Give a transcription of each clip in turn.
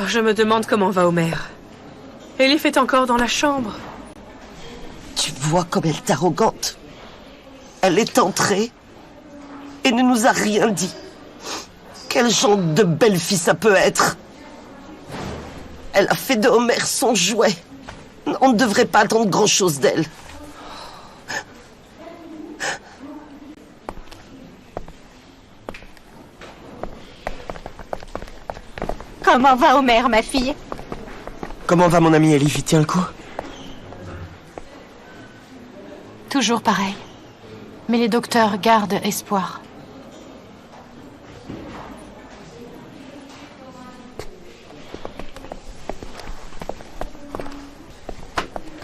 Oh, je me demande comment va Omer. Elif est encore dans la chambre. Tu vois comme elle est arrogante. Elle est entrée et ne nous a rien dit. Quel genre de belle-fille ça peut être? Elle a fait de Omer son jouet. On ne devrait pas attendre grand-chose d'elle. Comment va Omer, ma fille? Comment va mon ami Elif? Il tient le coup? Toujours pareil. Mais les docteurs gardent espoir.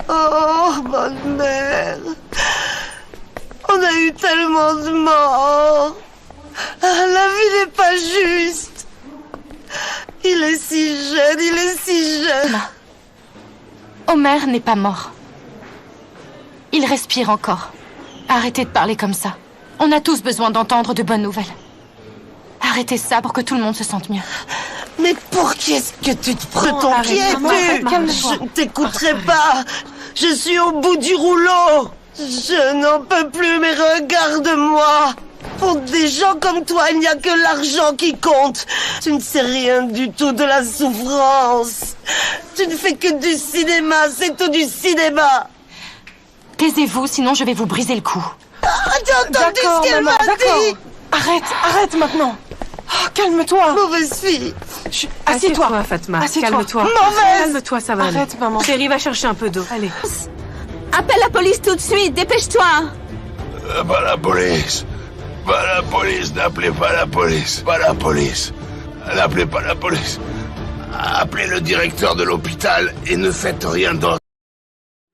Oh, bonne mère. On a eu tellement de morts. Ah, la vie n'est pas juste. Il est si jeune, il est si jeune. Non. Omer n'est pas mort. Il respire encore. Arrêtez de parler comme ça. On a tous besoin d'entendre de bonnes nouvelles. Arrêtez ça pour que tout le monde se sente mieux. Mais pour qui est-ce que tu te prends? Qui es-tu? Je ne t'écouterai pas. Je suis au bout du rouleau. Je n'en peux plus, mais regarde-moi. Pour des gens comme toi, il n'y a que l'argent qui compte. Tu ne sais rien du tout de la souffrance. Tu ne fais que du cinéma, c'est tout du cinéma. Taisez-vous, sinon je vais vous briser le cou. Ah, t'as entendu ce qu'elle m'a dit? Arrête maintenant. Oh, calme-toi. Mauvaise fille. Assieds-toi. Fatma. Assieds-toi. Calme-toi. Mauvaise. Calme-toi, ça va aller. Arrête, maman. Chérie, va chercher un peu d'eau. Allez. Appelle la police tout de suite, dépêche-toi. Pas la police. Pas la police. N'appelez pas la police. Pas la police. N'appelez pas la police. Appelez le directeur de l'hôpital et ne faites rien d'autre.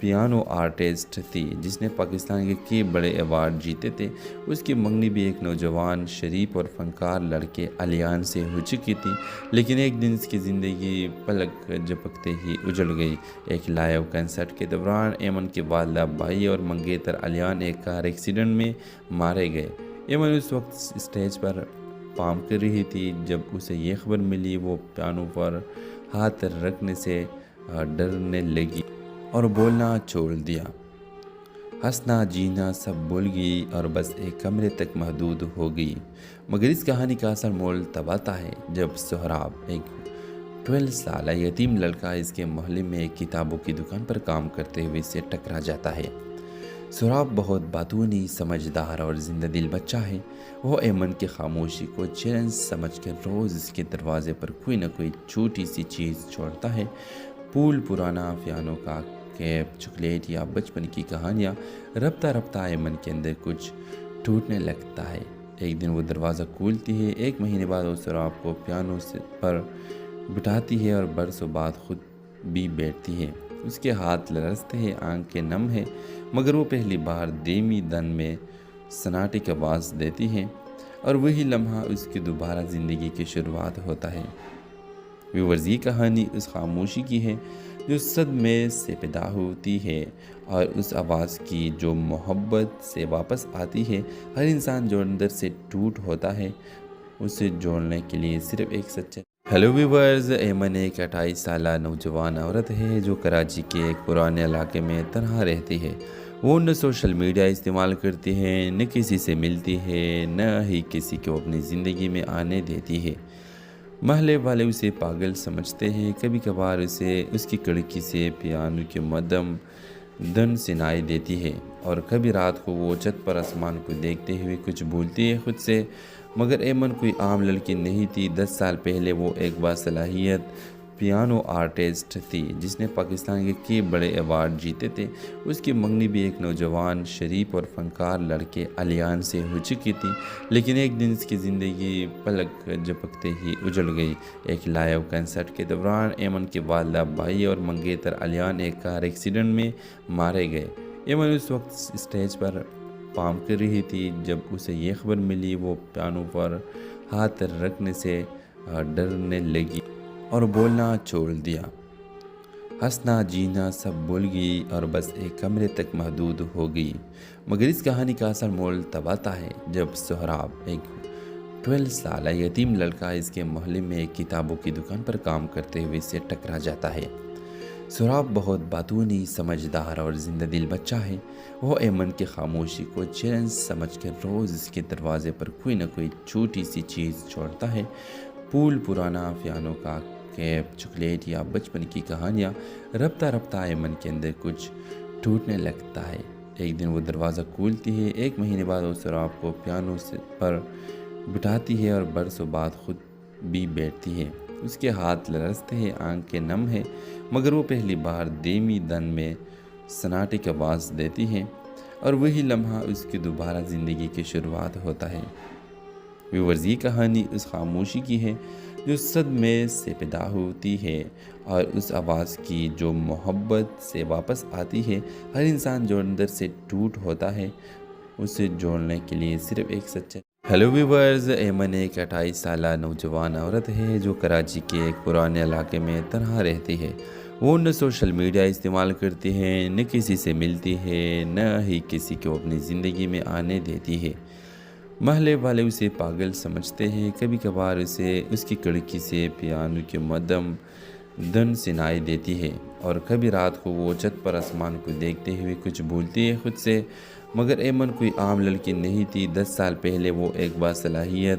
Piano artist تھی جس نے پاکستان کے کئی بڑے award جیتے تھے۔ اس کی منگنی بھی ایک نوجوان شریف اور فنکار لڑکے علیان سے ہو چکی تھی، لیکن ایک دن اس کی زندگی پلک جھپکتے ہی اجڑ گئی۔ ایک لائیو کنسرٹ کے دوران ایمن کے والدہ بھائی اور منگیتر علیان ایک کار ایکسیڈنٹ میں مارے گئے۔ ایمن اس وقت اسٹیج پر پارفارم کر رہی تھی جب اسے یہ خبر ملی۔ وہ پیانو پر ہاتھ رکھنے سے ڈرنے لگی اور بولنا چھوڑ دیا۔ ہنسنا جینا سب بھول گئی اور بس ایک کمرے تک محدود ہو گئی۔ مگر اس کہانی کا اصل مول تب آتا ہے جب سہراب، ایک 12 سالہ یتیم لڑکا اس کے محلے میں ایک کتابوں کی دکان پر کام کرتے ہوئے سے ٹکرا جاتا ہے۔ سہراب بہت باتونی، سمجھدار اور زندہ دل بچہ ہے۔ وہ ایمن کی خاموشی کو چیلنج سمجھ کر روز اس کے دروازے پر کوئی نہ کوئی چھوٹی سی چیز چھوڑتا ہے۔ پھول، پرانا پیانو کا کیپ، چاکلیٹ یا بچپن کی کہانیاں۔ رفتہ رفتہ ایمن کے اندر کچھ ٹوٹنے لگتا ہے۔ ایک دن وہ دروازہ کھولتی ہے۔ 1 مہینے بعد وہ سہراب کو پیانو پر بٹھاتی ہے اور برسوں بعد خود بھی بیٹھتی ہے۔ اس کے ہاتھ لرزتے ہیں، آنکھیں نم ہیں، مگر وہ پہلی بار دھیمی دن میں سناٹے کی آواز دیتی ہے اور وہی لمحہ اس کی دوبارہ زندگی کی شروعات ہوتا ہے۔ ویورز، یہ کہانی اس خاموشی کی ہے جو صدمے سے پیدا ہوتی ہے اور اس آواز کی جو محبت سے واپس آتی ہے۔ ہر انسان جو اندر سے ٹوٹ ہوتا ہے، اسے جوڑنے کے لیے صرف ایک سچا۔ ہیلو ویورز، ایمن ایک 28 سالہ نوجوان عورت ہے جو کراچی کے ایک پرانے علاقے میں تنہا رہتی ہے۔ وہ نہ سوشل میڈیا استعمال کرتی ہے، نہ کسی سے ملتی ہے، نہ ہی کسی کو اپنی زندگی میں آنے دیتی ہے۔ محلے والے اسے پاگل سمجھتے ہیں۔ کبھی کبھار اسے اس کی کھڑکی سے پیانو کی مدھم دھن سنائی دیتی ہے اور کبھی رات کو وہ چھت پر آسمان کو دیکھتے ہوئے کچھ بھولتی ہے خود سے۔ مگر ایمن کوئی عام لڑکی نہیں تھی۔ 10 سال پہلے وہ ایک باصلاحیت پیانو آرٹسٹ تھی جس نے پاکستان کے کئی بڑے ایوارڈ جیتے تھے۔ اس کی منگنی بھی ایک نوجوان شریف اور فنکار لڑکے علیان سے ہو چکی تھی، لیکن ایک دن اس کی زندگی پلک جھپکتے ہی اجڑ گئی۔ ایک لائیو کنسرٹ کے دوران ایمن کے والدہ بھائی اور منگیتر علیان ایک کار ایکسیڈنٹ میں مارے گئے۔ ایمن اس وقت اسٹیج پر پارفارم کر رہی تھی جب اسے یہ خبر ملی۔ وہ پیانو پر ہاتھ رکھنے سے ڈرنے لگی اور بولنا چھوڑ دیا۔ ہنسنا جینا سب بھول گئی اور بس ایک کمرے تک محدود ہو گئی۔ مگر اس کہانی کا اصل مول تب آتا ہے جب سہراب، ایک 12 سالہ یتیم لڑکا اس کے محلے میں ایک کتابوں کی دکان پر کام کرتے ہوئے سے ٹکرا جاتا ہے۔ سہراب بہت باتونی، سمجھدار اور زندہ دل بچہ ہے۔ وہ ایمن کی خاموشی کو چیلنج سمجھ کر روز اس کے دروازے پر کوئی نہ کوئی چھوٹی سی چیز چھوڑتا ہے۔ پھول، پرانا پیانو کا کیپ، چاکلیٹ یا بچپن کی کہانیاں۔ رفتہ رفتہ ایمن کے اندر کچھ ٹوٹنے لگتا ہے۔ ایک دن وہ دروازہ کھولتی ہے۔ 1 مہینے بعد وہ سہراب کو پیانو پر بٹھاتی ہے اور برسوں بعد خود بھی بیٹھتی ہے۔ اس کے ہاتھ لرزتے ہیں، آنکھیں نم ہیں، مگر وہ پہلی بار دھیمی دن میں سناٹے کی آواز دیتی ہے اور وہی لمحہ اس کی دوبارہ زندگی کی شروعات ہوتا ہے۔ ویورز، یہ کہانی اس خاموشی کی ہے جو صدمے سے پیدا ہوتی ہے اور اس آواز کی جو محبت سے واپس آتی ہے۔ ہر انسان جو اندر سے ٹوٹ ہوتا ہے، اسے جوڑنے کے لیے صرف ایک سچا۔ ہیلو ویورز، ایمن ایک 28 سالہ نوجوان عورت ہے جو کراچی کے ایک پرانے علاقے میں تنہا رہتی ہے۔ وہ نہ سوشل میڈیا استعمال کرتی ہے، نہ کسی سے ملتی ہے، نہ ہی کسی کو اپنی زندگی میں آنے دیتی ہے۔ محلے والے اسے پاگل سمجھتے ہیں۔ کبھی کبھار اسے اس کی کھڑکی سے پیانو کی مدھم دھن سنائی دیتی ہے اور کبھی رات کو وہ چھت پر آسمان کو دیکھتے ہوئے کچھ بھولتی ہے خود سے۔ مگر ایمن کوئی عام لڑکی نہیں تھی۔ 10 سال پہلے وہ ایک باصلاحیت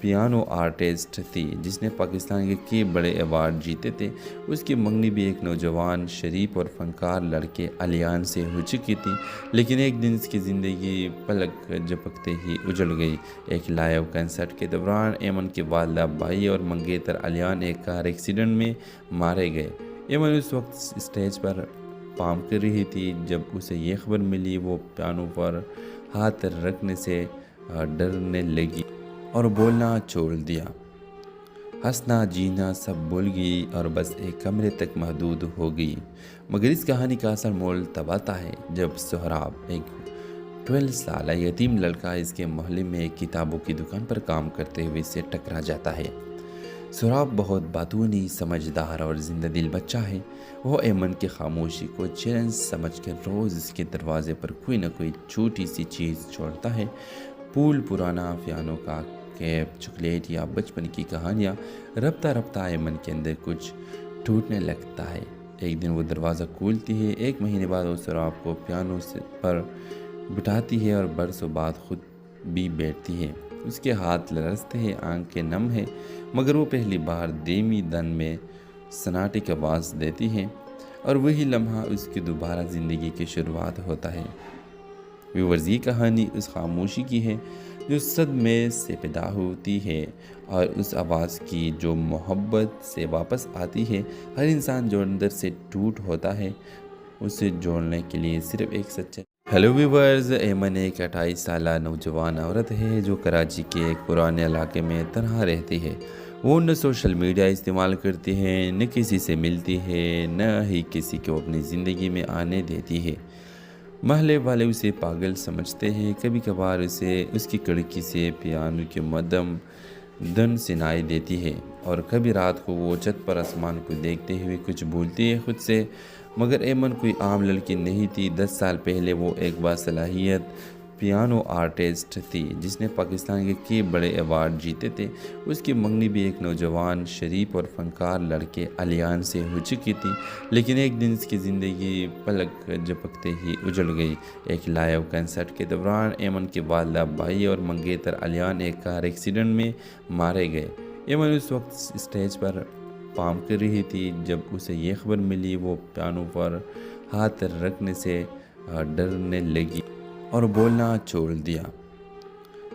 پیانو آرٹسٹ تھی جس نے پاکستان کے کئی بڑے ایوارڈ جیتے تھے۔ اس کی منگنی بھی ایک نوجوان شریف اور فنکار لڑکے علیان سے ہو چکی تھی، لیکن ایک دن اس کی زندگی پلک جھپکتے ہی اجڑ گئی۔ ایک لائیو کنسرٹ کے دوران ایمن کے والدہ بھائی اور منگیتر علیان ایک کار ایکسیڈنٹ میں مارے گئے۔ ایمن اس وقت اسٹیج پر پارفارم کر رہی تھی جب اسے یہ خبر ملی۔ وہ پیانو پر ہاتھ رکھنے سے ڈرنے لگی اور بولنا چھوڑ دیا۔ ہنسنا جینا سب بھول گئی اور بس ایک کمرے تک محدود ہو گئی، مگر اس کہانی کا اصل مول تب آتا ہے جب سہراب ایک 12 سالہ یتیم لڑکا اس کے محلے میں ایک کتابوں کی دکان پر کام کرتے ہوئے سے ٹکرا جاتا ہے۔ سہراب بہت باتونی، سمجھدار اور زندہ دل بچہ ہے۔ وہ ایمن کی خاموشی کو چیلنج سمجھ کر روز اس کے دروازے پر کوئی نہ کوئی چھوٹی سی چیز چھوڑتا ہے، پھول، پرانا پیانو کا کیپ، چاکلیٹ یا بچپن کی کہانیاں۔ رفتہ رفتہ ایمن کے اندر کچھ ٹوٹنے لگتا ہے۔ ایک دن وہ دروازہ کھولتی ہے۔ 1 مہینے بعد وہ سہراب کو پیانو پر بٹھاتی ہے اور برسوں بعد خود بھی بیٹھتی ہے۔ اس کے ہاتھ لرزتے ہیں، آنکھیں نم ہیں، مگر وہ پہلی بار دھیمی دن میں سناٹے کی آواز دیتی ہے، اور وہی لمحہ اس کی دوبارہ زندگی کی شروعات ہوتا ہے۔ ویورز، یہ کہانی اس خاموشی کی ہے جو صدمے سے پیدا ہوتی ہے، اور اس آواز کی جو محبت سے واپس آتی ہے۔ ہر انسان جو اندر سے ٹوٹ ہوتا ہے، اسے جوڑنے کے لیے صرف ایک سچا۔ ہیلو ویورز، ایمن ایک 28 سالہ نوجوان عورت ہے جو کراچی کے ایک پرانے علاقے میں تنہا رہتی ہے۔ وہ نہ سوشل میڈیا استعمال کرتی ہے، نہ کسی سے ملتی ہے، نہ ہی کسی کو اپنی زندگی میں آنے دیتی ہے۔ محلے والے اسے پاگل سمجھتے ہیں۔ کبھی کبھار اسے اس کی کھڑکی سے پیانو کی مدھم دھن سنائی دیتی ہے، اور کبھی رات کو وہ چھت پر آسمان کو دیکھتے ہوئے کچھ بھولتی ہے خود سے۔ مگر ایمن کوئی عام لڑکی نہیں تھی۔ 10 سال پہلے وہ ایک باصلاحیت پیانو آرٹسٹ تھی جس نے پاکستان کے کئی بڑے ایوارڈ جیتے تھے۔ اس کی منگنی بھی ایک نوجوان، شریف اور فنکار لڑکے علیان سے ہو چکی تھی، لیکن ایک دن اس کی زندگی پلک جھپکتے ہی اجڑ گئی۔ ایک لائیو کنسرٹ کے دوران ایمن کے والدہ، بھائی اور منگیتر علیان ایک کار ایکسیڈنٹ میں مارے گئے۔ ایمن اس وقت اسٹیج پر پارفارم کر رہی تھی جب اسے یہ خبر ملی۔ وہ پیانو پر ہاتھ رکھنے سے ڈرنے لگی اور بولنا چھوڑ دیا۔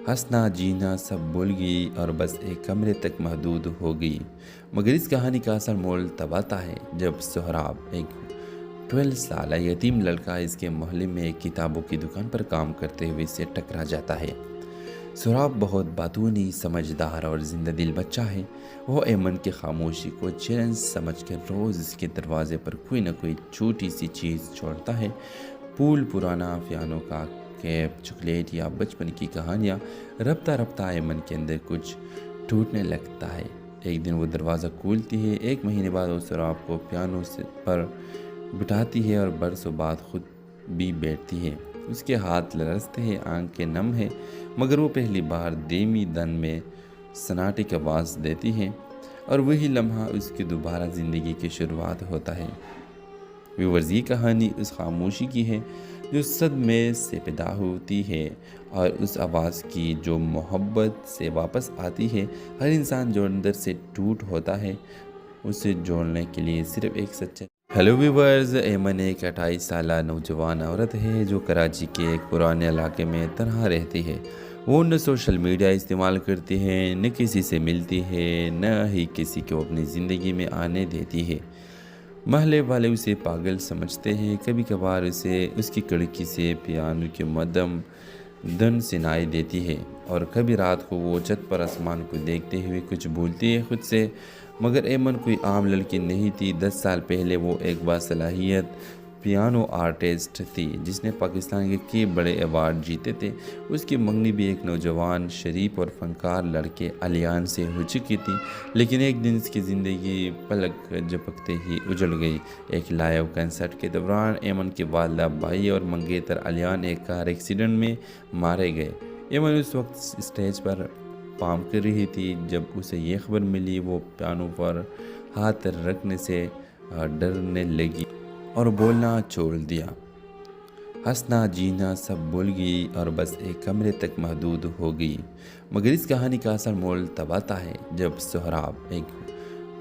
ہنسنا جینا سب بھول گئی اور بس ایک کمرے تک محدود ہو گئی، مگر اس کہانی کا اصل مول تب آتا ہے جب سہراب ایک 12 سالہ یتیم لڑکا اس کے محلے میں ایک کتابوں کی دکان پر کام کرتے ہوئے سے ٹکرا جاتا ہے۔ سہراب بہت باتونی، سمجھدار اور زندہ دل بچہ ہے۔ وہ ایمن کی خاموشی کو چیلنج سمجھ کر روز اس کے دروازے پر کوئی نہ کوئی چھوٹی سی چیز چھوڑتا ہے، پھول، پرانا پیانو کا کیپ، چاکلیٹ یا بچپن کی کہانیاں۔ رفتہ رفتہ ایمن کے اندر کچھ ٹوٹنے لگتا ہے۔ ایک دن وہ دروازہ کھولتی ہے۔ 1 مہینے بعد وہ سہراب کو پیانو پر بٹھاتی ہے اور برسوں بعد خود بھی بیٹھتی ہے۔ اس کے ہاتھ لرزتے ہیں، آنکھیں نم ہیں، مگر وہ پہلی بار دھیمی دن میں سناٹے کی آواز دیتی ہے، اور وہی لمحہ اس کی دوبارہ زندگی کی شروعات ہوتا ہے۔ ویورز، یہ کہانی اس خاموشی کی ہے جو صدمے سے پیدا ہوتی ہے، اور اس آواز کی جو محبت سے واپس آتی ہے۔ ہر انسان جو اندر سے ٹوٹ ہوتا ہے، اسے جوڑنے کے لیے صرف ایک سچا۔ ہیلو ویورز، ایمن ایک 28 سالہ نوجوان عورت ہے جو کراچی کے ایک پرانے علاقے میں تنہا رہتی ہے۔ وہ نہ سوشل میڈیا استعمال کرتی ہے، نہ کسی سے ملتی ہے، نہ ہی کسی کو اپنی زندگی میں آنے دیتی ہے۔ محلے والے اسے پاگل سمجھتے ہیں۔ کبھی کبھار اسے اس کی کھڑکی سے پیانو کی مدھم دھن سنائی دیتی ہے، اور کبھی رات کو وہ چھت پر آسمان کو دیکھتے ہوئے کچھ بھولتی ہے خود سے۔ مگر ایمن کوئی عام لڑکی نہیں تھی۔ 10 سال پہلے وہ ایک باصلاحیت پیانو آرٹسٹ تھی جس نے پاکستان کے کئی بڑے ایوارڈ جیتے تھے۔ اس کی منگنی بھی ایک نوجوان، شریف اور فنکار لڑکے علیان سے ہو چکی تھی، لیکن ایک دن اس کی زندگی پلک جھپکتے ہی اجڑ گئی۔ ایک لائیو کنسرٹ کے دوران ایمن کے والدہ، بھائی اور منگیتر علیان ایک کار ایکسیڈنٹ میں مارے گئے۔ ایمن اس وقت اسٹیج پر پارفارم کر رہی تھی جب اسے یہ خبر ملی۔ وہ پیانو پر ہاتھ رکھنے سے ڈرنے لگی اور بولنا چھوڑ دیا۔ ہنسنا جینا سب بھول گئی اور بس ایک کمرے تک محدود ہو گئی، مگر اس کہانی کا اصل مول تب آتا ہے جب سہراب ایک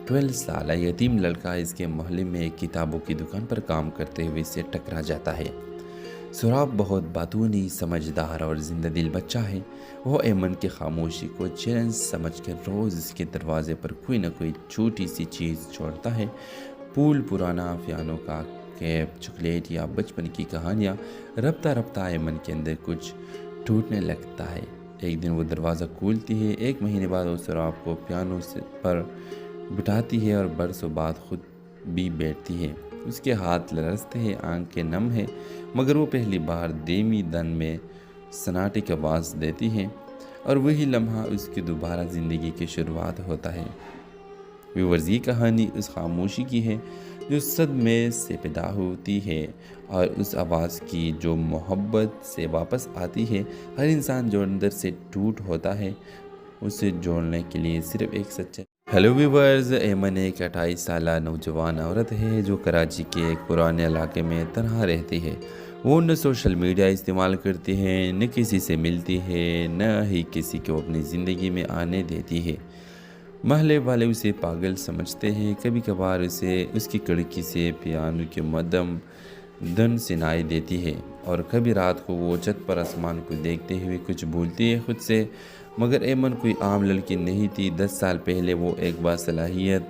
12 سالہ یتیم لڑکا اس کے محلے میں ایک کتابوں کی دکان پر کام کرتے ہوئے سے ٹکرا جاتا ہے۔ سہراب بہت باتونی، سمجھدار اور زندہ دل بچہ ہے۔ وہ ایمن کی خاموشی کو چیلنج سمجھ کر روز اس کے دروازے پر کوئی نہ کوئی چھوٹی سی چیز چھوڑتا ہے، پھول، پرانا پیانو کا کیپ، چاکلیٹ یا بچپن کی کہانیاں۔ رفتہ رفتہ ایمن کے اندر کچھ ٹوٹنے لگتا ہے۔ ایک دن وہ دروازہ کھولتی ہے. 1 مہینے بعد وہ سراب کو پیانو پر بٹھاتی ہے اور برسوں بعد خود بھی بیٹھتی ہے. اس کے ہاتھ لرزتے ہیں، آنکھیں نم ہیں، مگر وہ پہلی بار دھیمی دن میں سناٹے کی آواز دیتی ہے اور وہی لمحہ اس کی دوبارہ زندگی کی شروعات ہوتا ہے. ویورز، یہ کہانی اس خاموشی کی ہے جو صدمے سے پیدا ہوتی ہے اور اس آواز کی جو محبت سے واپس آتی ہے. ہر انسان جو اندر سے ٹوٹ ہوتا ہے اسے جوڑنے کے لیے صرف ایک سچا. ہیلو ویورز، ایمن ایک 28 سالہ نوجوان عورت ہے جو کراچی کے ایک پرانے علاقے میں تنہا رہتی ہے. وہ نہ سوشل میڈیا استعمال کرتی ہے، نہ کسی سے ملتی ہے، نہ ہی کسی کو اپنی زندگی میں آنے دیتی ہے. محلے والے اسے پاگل سمجھتے ہیں. کبھی کبھار اسے اس کی کھڑکی سے پیانو کی مدھم دھن سنائی دیتی ہے اور کبھی رات کو وہ چھت پر آسمان کو دیکھتے ہوئے کچھ بھولتی ہے خود سے. مگر ایمن کوئی عام لڑکی نہیں تھی. 10 سال پہلے وہ ایک باصلاحیت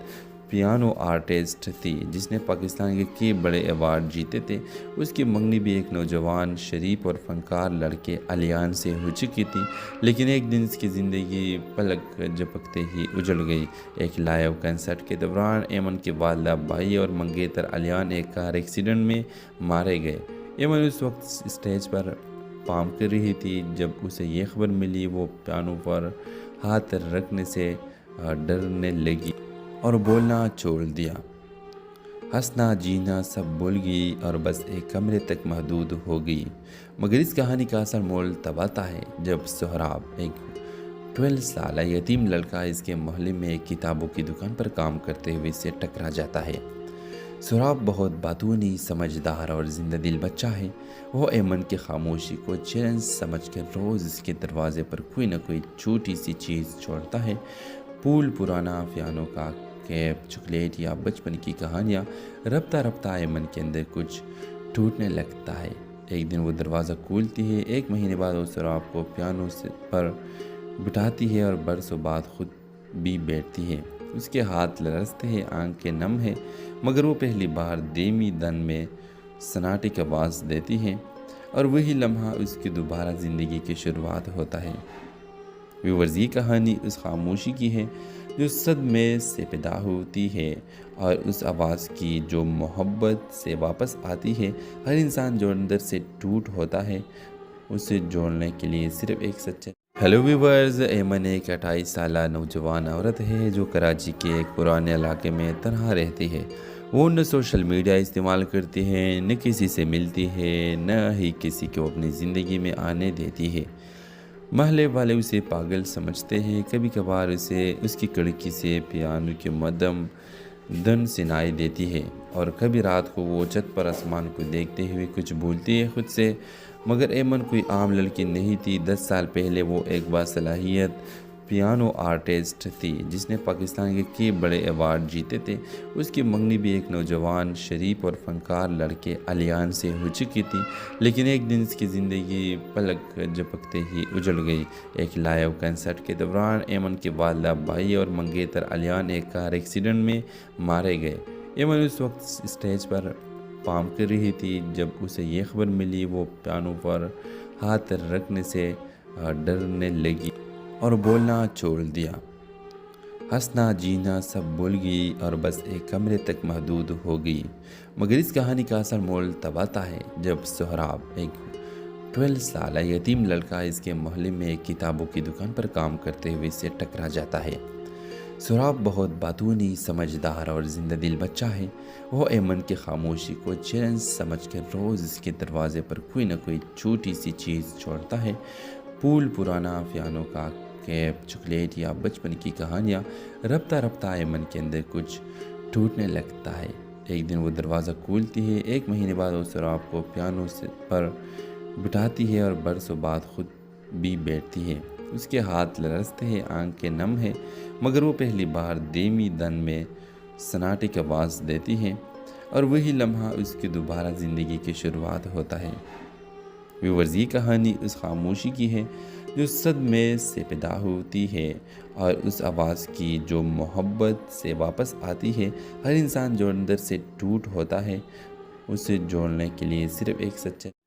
پیانو آرٹسٹ تھی جس نے پاکستان کے کئی بڑے ایوارڈ جیتے تھے. اس کی منگنی بھی ایک نوجوان شریف اور فنکار لڑکے علیان سے ہو چکی تھی. لیکن ایک دن اس کی زندگی پلک جھپکتے ہی اجڑ گئی. ایک لائیو کنسرٹ کے دوران ایمن کے والدہ بھائی اور منگیتر علیان ایک کار ایکسیڈنٹ میں مارے گئے. ایمن اس وقت اسٹیج پر پام کر رہی تھی جب اسے یہ خبر ملی. وہ پیانو پر ہاتھ رکھنے سے ڈرنے لگی اور بولنا چھوڑ دیا. ہنسنا جینا سب بھول گئی اور بس ایک کمرے تک محدود ہو گئی. مگر اس کہانی کا اصل مول تب آتا ہے جب سہراب، ایک 12 سالہ یتیم لڑکا، اس کے محلے میں ایک کتابوں کی دکان پر کام کرتے ہوئے سے ٹکرا جاتا ہے. سہراب بہت باتونی، سمجھدار اور زندہ دل بچہ ہے. وہ ایمن کی خاموشی کو چیلنج سمجھ کر روز اس کے دروازے پر کوئی نہ کوئی چھوٹی سی چیز چھوڑتا ہے. پھول، پرانا پیانو کا کیپ، چاکلیٹ یا بچپن کی کہانیاں. رفتہ رفتہ ایمن کے اندر کچھ ٹوٹنے لگتا ہے. ایک دن وہ دروازہ کھولتی ہے. 1 مہینے بعد وہ سہراب کو پیانو پر بٹھاتی ہے اور برسوں بعد خود بھی بیٹھتی ہے. اس کے ہاتھ لرزتے ہیں، آنکھیں نم ہیں، مگر وہ پہلی بار دھیمی دن میں سناٹے کی آواز دیتی ہے اور وہی لمحہ اس کی دوبارہ زندگی کی شروعات ہوتا ہے. ویورز، یہ کہانی اس خاموشی کی ہے جو صدمے سے پیدا ہوتی ہے اور اس آواز کی جو محبت سے واپس آتی ہے. ہر انسان جو اندر سے ٹوٹ ہوتا ہے اسے جوڑنے کے لیے صرف ایک سچا. ہیلو ویورز، ایمن ایک 28 سالہ نوجوان عورت ہے جو کراچی کے ایک پرانے علاقے میں تنہا رہتی ہے. وہ نہ سوشل میڈیا استعمال کرتی ہے، نہ کسی سے ملتی ہے، نہ ہی کسی کو اپنی زندگی میں آنے دیتی ہے. محلے والے اسے پاگل سمجھتے ہیں. کبھی کبھار اسے اس کی کھڑکی سے پیانو کی مدھم دھن سنائی دیتی ہے اور کبھی رات کو وہ چھت پر آسمان کو دیکھتے ہوئے کچھ بھولتی ہے خود سے. مگر ایمن کوئی عام لڑکی نہیں تھی. 10 سال پہلے وہ ایک باصلاحیت پیانو آرٹسٹ تھی جس نے پاکستان کے کئی بڑے ایوارڈ جیتے تھے. اس کی منگنی بھی ایک نوجوان شریف اور فنکار لڑکے علیان سے ہو چکی تھی. لیکن ایک دن اس کی زندگی پلک جھپکتے ہی اجڑ گئی. ایک لائیو کنسرٹ کے دوران ایمن کے والدہ بھائی اور منگیتر علیان ایک کار ایکسیڈنٹ میں مارے گئے. ایمن اس وقت اسٹیج پر پام کر رہی تھی جب اسے یہ خبر ملی. وہ پیانو پر ہاتھ رکھنے سے ڈرنے لگی اور بولنا چھوڑ دیا. ہنسنا جینا سب بھول گئی اور بس ایک کمرے تک محدود ہو گئی. مگر اس کہانی کا اصل مول تب آتا ہے جب سہراب، ایک 12 سالہ یتیم لڑکا، اس کے محلے میں ایک کتابوں کی دکان پر کام کرتے ہوئے سے ٹکرا جاتا ہے. سہراب بہت باتونی، سمجھدار اور زندہ دل بچہ ہے. وہ ایمن کی خاموشی کو چیلنج سمجھ کر روز اس کے دروازے پر کوئی نہ کوئی چھوٹی سی چیز چھوڑتا ہے. پھول، پرانا پیانو کا کیپ، چاکلیٹ یا بچپن کی کہانیاں. رفتہ رفتہ ایمن کے اندر کچھ ٹوٹنے لگتا ہے. ایک دن وہ دروازہ کھولتی ہے. 1 مہینے بعد وہ سہراب کو پیانو پر بٹھاتی ہے اور برسوں بعد خود بھی بیٹھتی ہے. اس کے ہاتھ لرزتے ہیں، آنکھیں نم ہیں، مگر وہ پہلی بار دھیمی دن میں سناٹے کی آواز دیتی ہے اور وہی لمحہ اس کی دوبارہ زندگی کی شروعات ہوتا ہے. ویورز، یہ کہانی اس خاموشی کی ہے جو صدمے سے پیدا ہوتی ہے اور اس آواز کی جو محبت سے واپس آتی ہے. ہر انسان جو اندر سے ٹوٹ ہوتا ہے اسے جوڑنے کے لیے صرف ایک سچا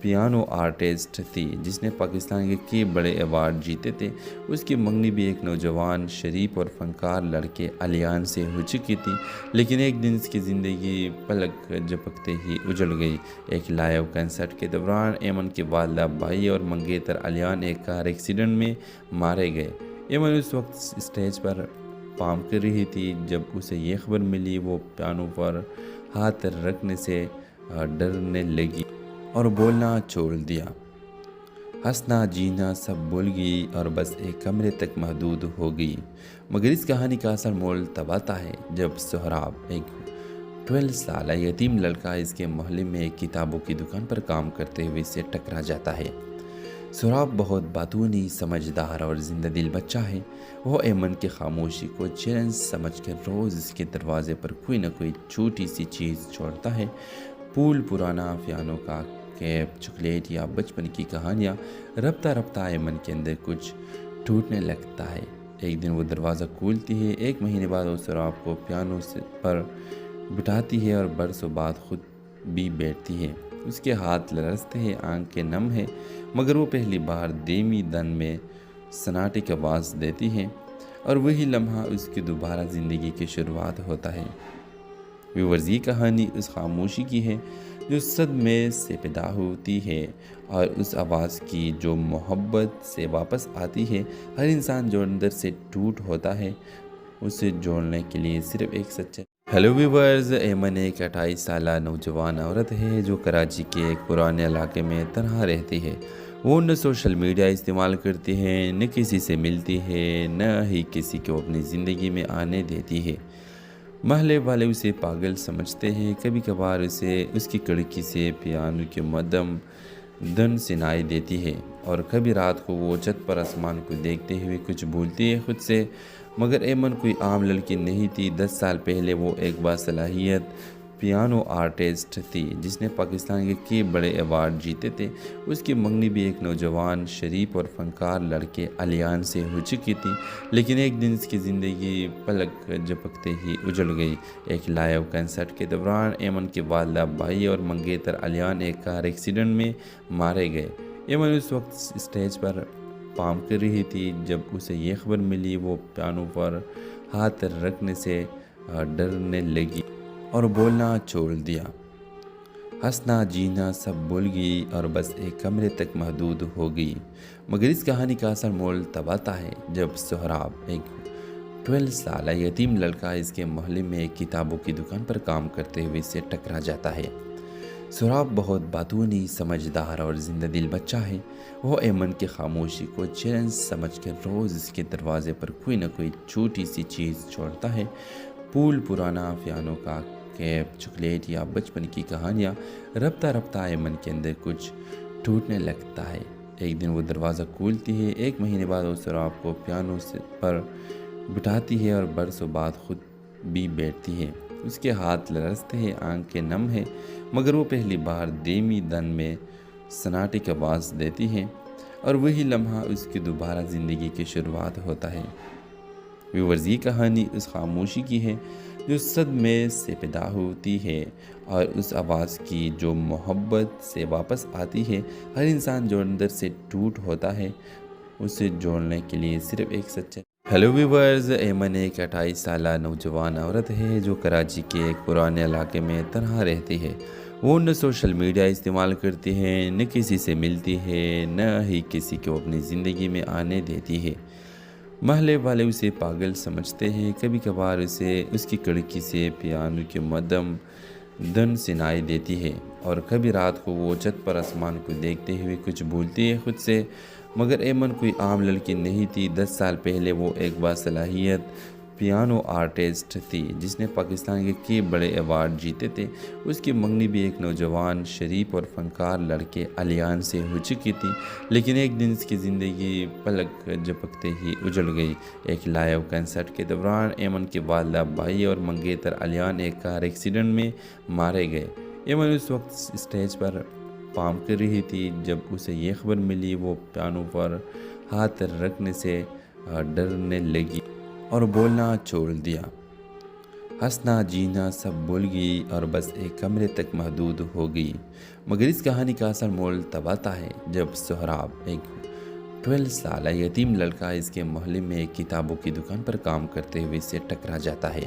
پیانو آرٹسٹ تھی جس نے پاکستان کے کئی بڑے ایوارڈ جیتے تھے۔ اس کی منگنی بھی ایک نوجوان شریف اور فنکار لڑکے علیان سے ہو چکی تھی، لیکن ایک دن اس کی زندگی پلک جھپکتے ہی اجڑ گئی۔ ایک لائیو کنسرٹ کے دوران ایمن کے والدہ بھائی اور منگیتر علیان ایک کار ایکسیڈنٹ میں مارے گئے۔ ایمن اس وقت اسٹیج پر پارفارم کر رہی تھی جب اسے یہ خبر ملی۔ وہ پیانو پر ہاتھ رکھنے سے ڈرنے لگی اور بولنا چھوڑ دیا۔ ہنسنا جینا سب بھول گئی اور بس ایک کمرے تک محدود ہو گئی۔ مگر اس کہانی کا اصل مول تب آتا ہے جب سہراب، ایک 12 سالہ یتیم لڑکا اس کے محلے میں ایک کتابوں کی دکان پر کام کرتے ہوئے اسے ٹکرا جاتا ہے۔ سہراب بہت باتونی، سمجھدار اور زندہ دل بچہ ہے۔ وہ ایمن کی خاموشی کو چیلنج سمجھ کر روز اس کے دروازے پر کوئی نہ کوئی چھوٹی سی چیز چھوڑتا ہے۔ پھول، پرانا پیانو کا کیپ، چاکلیٹ یا بچپن کی کہانیاں۔ رفتہ رفتہ ایمن کے اندر کچھ ٹوٹنے لگتا ہے۔ ایک دن وہ دروازہ کھولتی ہے۔ ایک مہینے بعد وہ سہراب کو پیانو پر بٹھاتی ہے اور برسوں بعد خود بھی بیٹھتی ہے۔ اس کے ہاتھ لرزتے ہیں، آنکھیں نم ہیں، مگر وہ پہلی بار دھیمی دن میں سناٹے کی آواز دیتی ہے، اور وہی لمحہ اس کی دوبارہ زندگی کی شروعات ہوتا ہے۔ ویورز، یہ کہانی اس خاموشی کی ہے جو صدمے سے پیدا ہوتی ہے، اور اس آواز کی جو محبت سے واپس آتی ہے۔ ہر انسان جو اندر سے ٹوٹ ہوتا ہے، اسے جوڑنے کے لیے صرف ایک سچا۔ ہیلو ویورز، ایمن ایک 28 سالہ نوجوان عورت ہے جو کراچی کے ایک پرانے علاقے میں تنہا رہتی ہے۔ وہ نہ سوشل میڈیا استعمال کرتی ہے، نہ کسی سے ملتی ہے، نہ ہی کسی کو اپنی زندگی میں آنے دیتی ہے۔ محلے والے اسے پاگل سمجھتے ہیں۔ کبھی کبھار اسے اس کی کھڑکی سے پیانو کی مدھم دھن سنائی دیتی ہے، اور کبھی رات کو وہ چھت پر آسمان کو دیکھتے ہوئے کچھ بھولتی ہے خود سے۔ مگر ایمن کوئی عام لڑکی نہیں تھی۔ 10 سال پہلے وہ ایک باصلاحیت پیانو آرٹسٹ تھی جس نے پاکستان کے کئی بڑے ایوارڈ جیتے تھے۔ اس کی منگنی بھی ایک نوجوان شریف اور فنکار لڑکے علیان سے ہو چکی تھی، لیکن ایک دن اس کی زندگی پلک جھپکتے ہی اجڑ گئی۔ ایک لائیو کنسرٹ کے دوران ایمن کے والدہ بھائی اور منگیتر علیان ایک کار ایکسیڈنٹ میں مارے گئے۔ ایمن اس وقت اسٹیج پر پارفارم کر رہی تھی جب اسے یہ خبر ملی۔ وہ پیانو پر ہاتھ رکھنے سے ڈرنے لگی اور بولنا چھوڑ دیا۔ ہنسنا جینا سب بھول گئی اور بس ایک کمرے تک محدود ہو گئی۔ مگر اس کہانی کا اصل مول تب آتا ہے جب سہراب، ایک 12 سالہ یتیم لڑکا اس کے محلے میں ایک کتابوں کی دکان پر کام کرتے ہوئے اسے ٹکرا جاتا ہے۔ سہراب بہت باتونی، سمجھدار اور زندہ دل بچہ ہے۔ وہ ایمن کی خاموشی کو چیلنج سمجھ کر روز اس کے دروازے پر کوئی نہ کوئی چھوٹی سی چیز چھوڑتا ہے۔ پھول، پرانا پیانو کا کیپ، چاکلیٹ یا بچپن کی کہانیاں۔ رفتہ رفتہ ایمن کے اندر کچھ ٹوٹنے لگتا ہے۔ ایک دن وہ دروازہ کھولتی ہے۔ ایک مہینے بعد وہ سہراب کو پیانو پر بٹھاتی ہے اور برسوں بعد خود بھی بیٹھتی ہے۔ اس کے ہاتھ لرزتے ہیں، آنکھیں نم ہیں، مگر وہ پہلی بار دھیمی دن میں سناٹے کی آواز دیتی ہے، اور وہی لمحہ اس کی دوبارہ زندگی کی شروعات ہوتا ہے۔ ویورز، یہ کہانی اس خاموشی کی ہے جو صدمے سے پیدا ہوتی ہے، اور اس آواز کی جو محبت سے واپس آتی ہے۔ ہر انسان جو اندر سے ٹوٹ ہوتا ہے، اسے جوڑنے کے لیے صرف ایک سچا۔ ہیلو ویورز، ایمن ایک 28 سالہ نوجوان عورت ہے جو کراچی کے ایک پرانے علاقے میں تنہا رہتی ہے۔ وہ نہ سوشل میڈیا استعمال کرتی ہے، نہ کسی سے ملتی ہے، نہ ہی کسی کو اپنی زندگی میں آنے دیتی ہے۔ محلے والے اسے پاگل سمجھتے ہیں۔ کبھی کبھار اسے اس کی کھڑکی سے پیانو کی مدھم دھن سنائی دیتی ہے، اور کبھی رات کو وہ چھت پر آسمان کو دیکھتے ہوئے کچھ بھولتی ہے خود سے۔ مگر ایمن کوئی عام لڑکی نہیں تھی۔ 10 سال پہلے وہ ایک باصلاحیت پیانو آرٹسٹ تھی جس نے پاکستان کے کئی بڑے ایوارڈ جیتے تھے۔ اس کی منگنی بھی ایک نوجوان شریف اور فنکار لڑکے علیان سے ہو چکی تھی، لیکن ایک دن اس کی زندگی پلک جھپکتے ہی اجڑ گئی۔ ایک لائیو کنسرٹ کے دوران ایمن کے والدہ بھائی اور منگیتر علیان ایک کار ایکسیڈنٹ میں مارے گئے۔ ایمن اس وقت اسٹیج پر پارفارم کر رہی تھی جب اسے یہ خبر ملی۔ وہ پیانو پر ہاتھ رکھنے سے ڈرنے لگی اور بولنا چھوڑ دیا۔ ہنسنا جینا سب بھول گئی اور بس ایک کمرے تک محدود ہو گئی، مگر اس کہانی کا اصل مول تب آتا ہے جب سہراب، ایک 12 سالہ یتیم لڑکا اس کے محلے میں ایک کتابوں کی دکان پر کام کرتے ہوئے سے ٹکرا جاتا ہے۔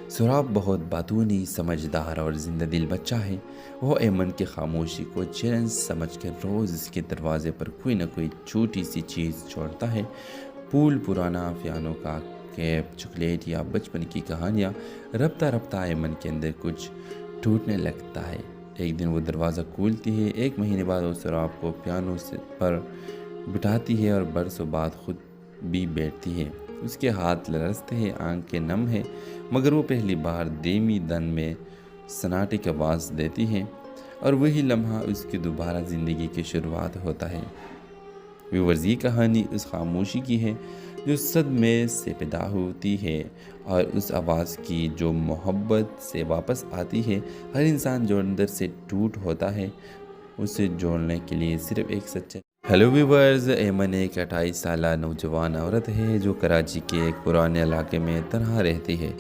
سہراب بہت باتونی، سمجھدار اور زندہ دل بچہ ہے۔ وہ ایمن کی خاموشی کو چیلنج سمجھ کر روز اس کے دروازے پر کوئی نہ کوئی چھوٹی سی چیز چھوڑتا ہے، پھول، پرانا پیانو کا کیپ، چاکلیٹ یا بچپن کی کہانیاں۔ رفتہ رفتہ ایمن کے اندر کچھ ٹوٹنے لگتا ہے۔ ایک دن وہ دروازہ کھولتی ہے۔ ایک مہینے بعد وہ سہراب کو پیانو پر بٹھاتی ہے اور برسوں بعد خود بھی بیٹھتی ہے۔ اس کے ہاتھ لرزتے ہیں، آنکھیں نم ہیں، مگر وہ پہلی بار دھیمی دن میں سناٹے کی آواز دیتی ہے، اور وہی لمحہ اس کی دوبارہ زندگی کی شروعات ہوتا ہے۔ ویورز، یہ کہانی اس خاموشی کی ہے جو صدمے سے پیدا ہوتی ہے، اور اس آواز کی جو محبت سے واپس آتی ہے۔ ہر انسان جو اندر سے ٹوٹ ہوتا ہے، اسے جوڑنے کے لیے صرف ایک سچا۔ ہیلو ویورز، ایمن ایک 28 سالہ نوجوان عورت ہے جو کراچی کے ایک پرانے علاقے میں تنہا رہتی ہے۔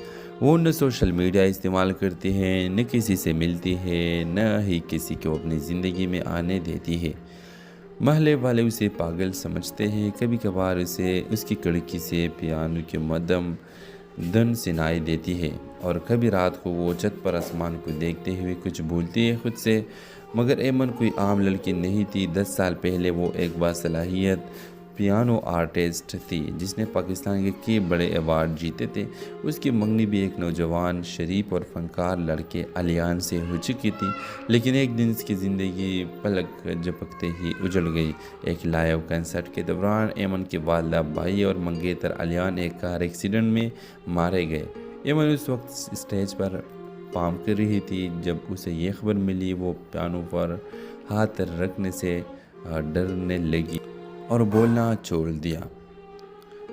وہ نہ سوشل میڈیا استعمال کرتی ہے، نہ کسی سے ملتی ہے، نہ ہی کسی کو اپنی زندگی میں آنے دیتی ہے۔ محلے والے اسے پاگل سمجھتے ہیں۔ کبھی کبھار اسے اس کی کھڑکی سے پیانو کی مدھم دھن سنائی دیتی ہے، اور کبھی رات کو وہ چھت پر آسمان کو دیکھتے ہوئے کچھ بھولتی ہے خود سے۔ مگر ایمن کوئی عام لڑکی نہیں تھی۔ 10 سال پہلے وہ ایک باصلاحیت پیانو آرٹسٹ تھی جس نے پاکستان کے کئی بڑے ایوارڈ جیتے تھے۔ اس کی منگنی بھی ایک نوجوان، شریف اور فنکار لڑکے علیان سے ہو چکی تھی، لیکن ایک دن اس کی زندگی پلک جھپکتے ہی اجڑ گئی۔ ایک لائیو کنسرٹ کے دوران ایمن کے والدہ، بھائی اور منگیتر علیان ایک کار ایکسیڈنٹ میں مارے گئے۔ ایمن اس وقت اسٹیج پر پارفارم کر رہی تھی جب اسے یہ خبر ملی۔ وہ پیانو پر ہاتھ رکھنے سے ڈرنے لگی اور بولنا چھوڑ دیا۔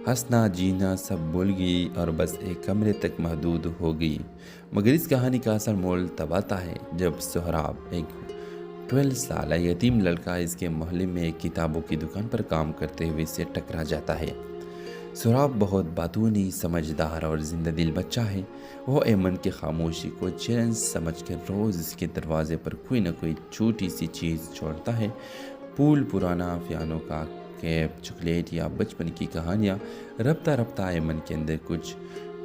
ہنسنا جینا سب بھول گئی اور بس ایک کمرے تک محدود ہو گئی، مگر اس کہانی کا اصل مول تب آتا ہے جب سہراب، ایک 12 سالہ یتیم لڑکا اس کے محلے میں ایک کتابوں کی دکان پر کام کرتے ہوئے سے ٹکرا جاتا ہے۔ سہراب بہت باتونی، سمجھدار اور زندہ دل بچہ ہے۔ وہ ایمن کی خاموشی کو چیلنج سمجھ کر روز اس کے دروازے پر کوئی نہ کوئی چھوٹی سی چیز چھوڑتا ہے، پھول، پرانا پیانو کا کیپ، چاکلیٹ یا بچپن کی کہانیاں۔ رفتہ رفتہ ایمن کے اندر کچھ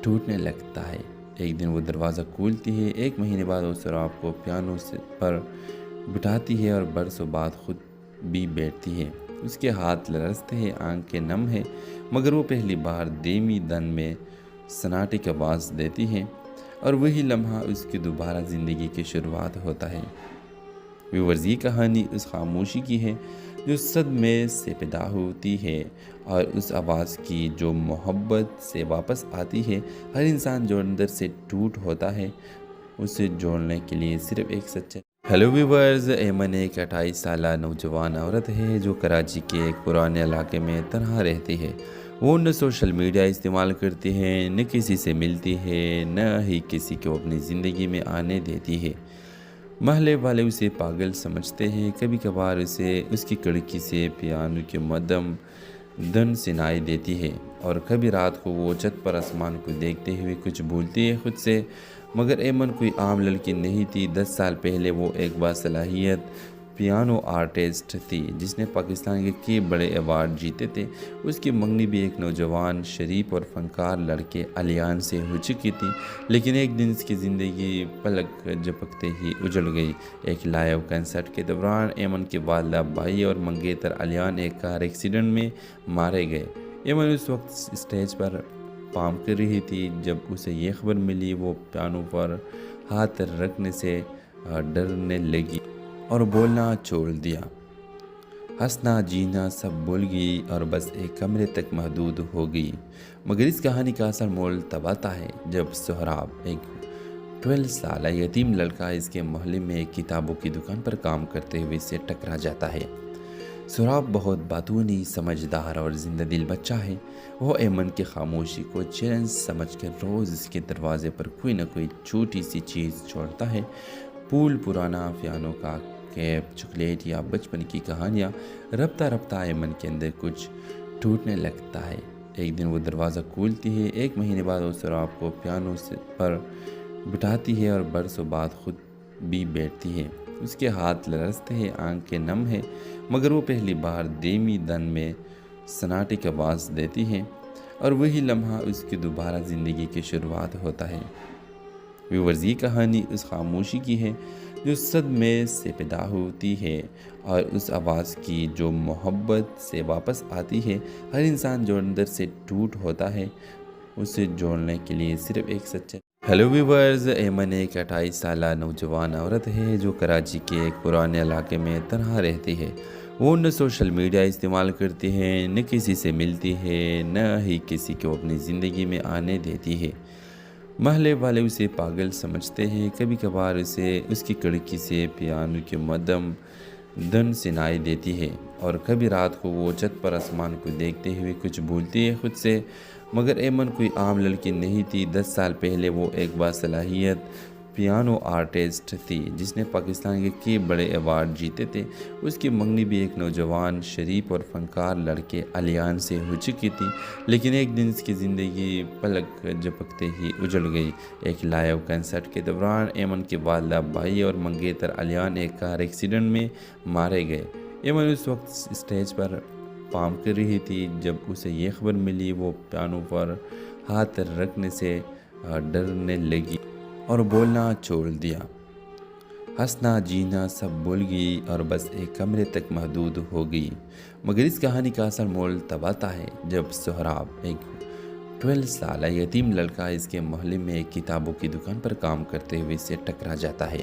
ٹوٹنے لگتا ہے۔ ایک دن وہ دروازہ کھولتی ہے۔ ایک مہینے بعد وہ سہراب کو پیانو پر بٹھاتی ہے اور برسوں بعد خود بھی بیٹھتی ہے۔ اس کے ہاتھ لرزتے ہیں، آنکھیں نم ہیں، مگر وہ پہلی بار دھیمی دن میں سناٹے کی آواز دیتی ہے، اور وہی لمحہ اس کی دوبارہ زندگی کی شروعات ہوتا ہے۔ ویورز، یہ کہانی اس خاموشی کی ہے جو صدمے سے پیدا ہوتی ہے، اور اس آواز کی جو محبت سے واپس آتی ہے۔ ہر انسان جو اندر سے ٹوٹ ہوتا ہے، اسے جوڑنے کے لیے صرف ایک سچا۔ ہیلو ویورز، ایمن ایک 28 سالہ نوجوان عورت ہے جو کراچی کے ایک پرانے علاقے میں تنہا رہتی ہے۔ وہ نہ سوشل میڈیا استعمال کرتی ہے، نہ کسی سے ملتی ہے، نہ ہی کسی کو اپنی زندگی میں آنے دیتی ہے۔ محلے والے اسے پاگل سمجھتے ہیں۔ کبھی کبھار اسے اس کی کھڑکی سے پیانو کی مدھم دھن سنائی دیتی ہے، اور کبھی رات کو وہ چھت پر آسمان کو دیکھتے ہوئے کچھ بھولتی ہے خود سے۔ مگر ایمن کوئی عام لڑکی نہیں تھی۔ 10 سال پہلے وہ ایک باصلاحیت پیانو آرٹسٹ تھی جس نے پاکستان کے کئی بڑے ایوارڈ جیتے تھے۔ اس کی منگنی بھی ایک نوجوان، شریف اور فنکار لڑکے علیان سے ہو چکی تھی، لیکن ایک دن اس کی زندگی پلک جھپکتے ہی اجڑ گئی۔ ایک لائیو کنسرٹ کے دوران ایمن کے والدہ، بھائی اور منگیتر علیان ایک کار ایکسیڈنٹ میں مارے گئے۔ ایمن اس وقت اسٹیج پر پارفارم کر رہی تھی جب اسے یہ خبر ملی۔ وہ پیانو پر ہاتھ رکھنے سے ڈرنے لگی اور بولنا چھوڑ دیا۔ ہنسنا جینا سب بھول گئی اور بس ایک کمرے تک محدود ہو گئی، مگر اس کہانی کا اصل مول تب آتا ہے جب سہراب، ایک 12 سالہ یتیم لڑکا اس کے محلے میں ایک کتابوں کی دکان پر کام کرتے ہوئے سے ٹکرا جاتا ہے۔ سہراب بہت باتونی، سمجھدار اور زندہ دل بچہ ہے۔ وہ ایمن کی خاموشی کو چیلنج سمجھ کر روز اس کے دروازے پر کوئی نہ کوئی چھوٹی سی چیز چھوڑتا ہے، پھول، پرانا پیانو کا کیپ، چاکلیٹ یا بچپن کی کہانیاں۔ رفتہ رفتہ ایمن کے اندر کچھ ٹوٹنے لگتا ہے۔ ایک دن وہ دروازہ کھولتی ہے. 1 مہینے بعد وہ سراب کو پیانو پر بٹھاتی ہے اور برسوں بعد خود بھی بیٹھتی ہے. اس کے ہاتھ لرزتے ہیں، آنکھیں نم ہیں، مگر وہ پہلی بار دھیمی دن میں سناٹے کی آواز دیتی ہے اور وہی لمحہ اس کی دوبارہ زندگی کی شروعات ہوتا ہے. ویورز، یہ کہانی اس خاموشی کی ہے جو صدمے سے پیدا ہوتی ہے اور اس آواز کی جو محبت سے واپس آتی ہے. ہر انسان جو اندر سے ٹوٹ ہوتا ہے اسے جوڑنے کے لیے صرف ایک سچا. ہیلو ویورز، ایمن ایک 28 سالہ نوجوان عورت ہے جو کراچی کے ایک پرانے علاقے میں تنہا رہتی ہے. وہ نہ سوشل میڈیا استعمال کرتی ہے، نہ کسی سے ملتی ہے، نہ ہی کسی کو اپنی زندگی میں آنے دیتی ہے. محلے والے اسے پاگل سمجھتے ہیں. کبھی کبھار اسے اس کی کڑکی سے پیانو کی مدھم دھن سنائی دیتی ہے اور کبھی رات کو وہ چھت پر آسمان کو دیکھتے ہوئے کچھ بھولتی ہے خود سے. مگر ایمن کوئی عام لڑکی نہیں تھی. 10 سال پہلے وہ ایک باصلاحیت پیانو آرٹسٹ تھی جس نے پاکستان کے کئی بڑے ایوارڈ جیتے تھے. اس کی منگنی بھی ایک نوجوان شریف اور فنکار لڑکے علیان سے ہو چکی تھی. لیکن ایک دن اس کی زندگی پلک جھپکتے ہی اجڑ گئی. ایک لائیو کنسرٹ کے دوران ایمن کے والدہ، بھائی اور منگیتر علیان ایک کار ایکسیڈنٹ میں مارے گئے. ایمن اس وقت اسٹیج پر پارفارم کر رہی تھی جب اسے یہ خبر ملی. وہ پیانو پر ہاتھ رکھنے سے ڈرنے لگی اور بولنا چھوڑ دیا. ہنسنا جینا سب بھول گئی اور بس ایک کمرے تک محدود ہو گئی. مگر اس کہانی کا اصل مول تب آتا ہے جب سہراب، ایک 12 سالہ یتیم لڑکا، اس کے محلے میں ایک کتابوں کی دکان پر کام کرتے ہوئے سے ٹکرا جاتا ہے.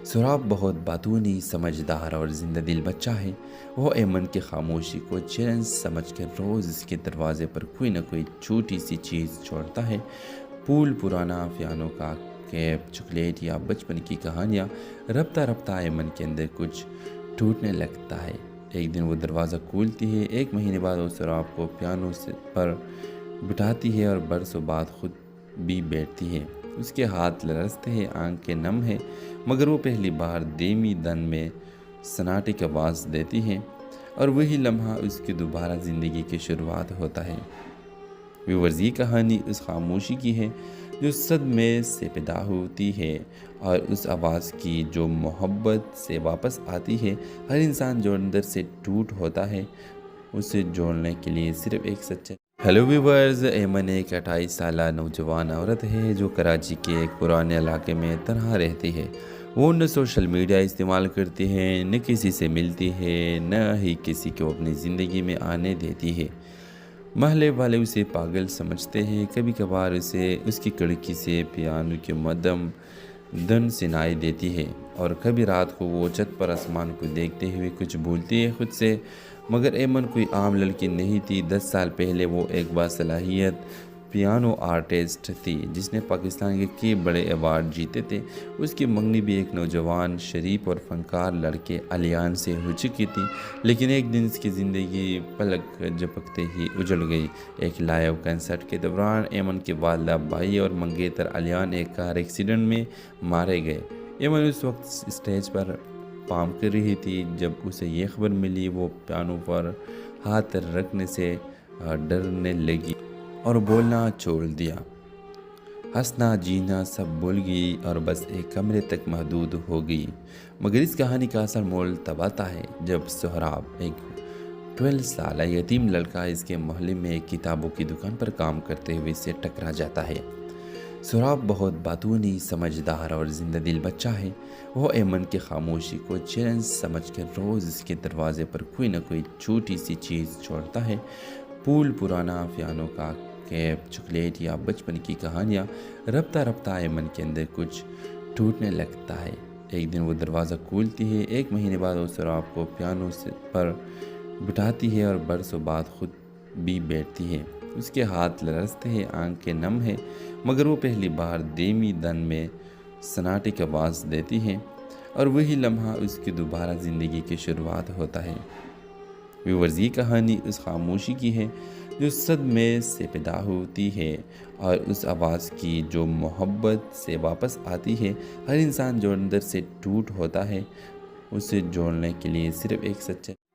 سہراب بہت باتونی، سمجھدار اور زندہ دل بچہ ہے. وہ ایمن کی خاموشی کو چیلنج سمجھ کر روز اس کے دروازے پر کوئی نہ کوئی چھوٹی سی چیز چھوڑتا ہے. پھول، پرانا پیانو کا کیپ، چاکلیٹ یا بچپن کی کہانیاں. رفتہ رفتہ ایمن کے اندر کچھ ٹوٹنے لگتا ہے. ایک دن وہ دروازہ کھولتی ہے. 1 مہینے بعد وہ سہراب کو پیانو پر بٹھاتی ہے اور برسوں بعد خود بھی بیٹھتی ہے. اس کے ہاتھ لرزتے ہیں، آنکھیں نم ہیں، مگر وہ پہلی بار دھیمی دن میں سناٹے کی آواز دیتی ہے اور وہی لمحہ اس کی دوبارہ زندگی کی شروعات ہوتا ہے. ویورز، یہ کہانی اس خاموشی کی ہے جو صدمے سے پیدا ہوتی ہے اور اس آواز کی جو محبت سے واپس آتی ہے. ہر انسان جو اندر سے ٹوٹ ہوتا ہے اسے جوڑنے کے لیے صرف ایک سچا. ہیلو ویورز، ایمن ایک 28 سالہ نوجوان عورت ہے جو کراچی کے ایک پرانے علاقے میں تنہا رہتی ہے. وہ نہ سوشل میڈیا استعمال کرتی ہے، نہ کسی سے ملتی ہے، نہ ہی کسی کو اپنی زندگی میں آنے دیتی ہے. محلے والے اسے پاگل سمجھتے ہیں. کبھی کبھار اسے اس کی کڑکی سے پیانو کی مدھم دھن سنائی دیتی ہے اور کبھی رات کو وہ چھت پر آسمان کو دیکھتے ہوئے کچھ بھولتی ہے خود سے. مگر ایمن کوئی عام لڑکی نہیں تھی. 10 سال پہلے وہ ایک باصلاحیت پیانو آرٹسٹ تھی جس نے پاکستان کے کئی بڑے ایوارڈ جیتے تھے. اس کی منگنی بھی ایک نوجوان شریف اور فنکار لڑکے علیان سے ہو چکی تھی. لیکن ایک دن اس کی زندگی پلک جھپکتے ہی اجڑ گئی. ایک لائیو کنسرٹ کے دوران ایمن کے والدہ، بھائی اور منگیتر علیان ایک کار ایکسیڈنٹ میں مارے گئے. ایمن اس وقت اسٹیج پر پارفارم کر رہی تھی جب اسے یہ خبر ملی. وہ پیانو پر ہاتھ رکھنے سے ڈرنے لگی اور بولنا چھوڑ دیا. ہنسنا جینا سب بھول گئی اور بس ایک کمرے تک محدود ہو گئی. مگر اس کہانی کا اصل مول تب آتا ہے جب سہراب، ایک 12 سالہ یتیم لڑکا، اس کے محلے میں ایک کتابوں کی دکان پر کام کرتے ہوئے سے ٹکرا جاتا ہے. سہراب بہت باتونی، سمجھدار اور زندہ دل بچہ ہے. وہ ایمن کی خاموشی کو چیلنج سمجھ کر روز اس کے دروازے پر کوئی نہ کوئی چھوٹی سی چیز چھوڑتا ہے. پھول، پرانا پیانو کا کیپ، چاکلیٹ یا بچپن کی کہانیاں. رفتہ رفتہ ایمن کے اندر کچھ ٹوٹنے لگتا ہے. ایک دن وہ دروازہ کھولتی ہے. 1 مہینے بعد وہ سہراب کو پیانو پر بٹھاتی ہے اور برسوں بعد خود بھی بیٹھتی ہے. اس کے ہاتھ لرزتے ہیں، آنکھیں نم ہیں، مگر وہ پہلی بار دھیمی دن میں سناٹے کی آواز دیتی ہے اور وہی لمحہ اس کی دوبارہ زندگی کی شروعات ہوتا ہے. ویورز، یہ کہانی اس خاموشی کی ہے جو صدمے سے پیدا ہوتی ہے اور اس آواز کی جو محبت سے واپس آتی ہے. ہر انسان جو اندر سے ٹوٹ ہوتا ہے اسے جوڑنے کے لیے صرف ایک سچا.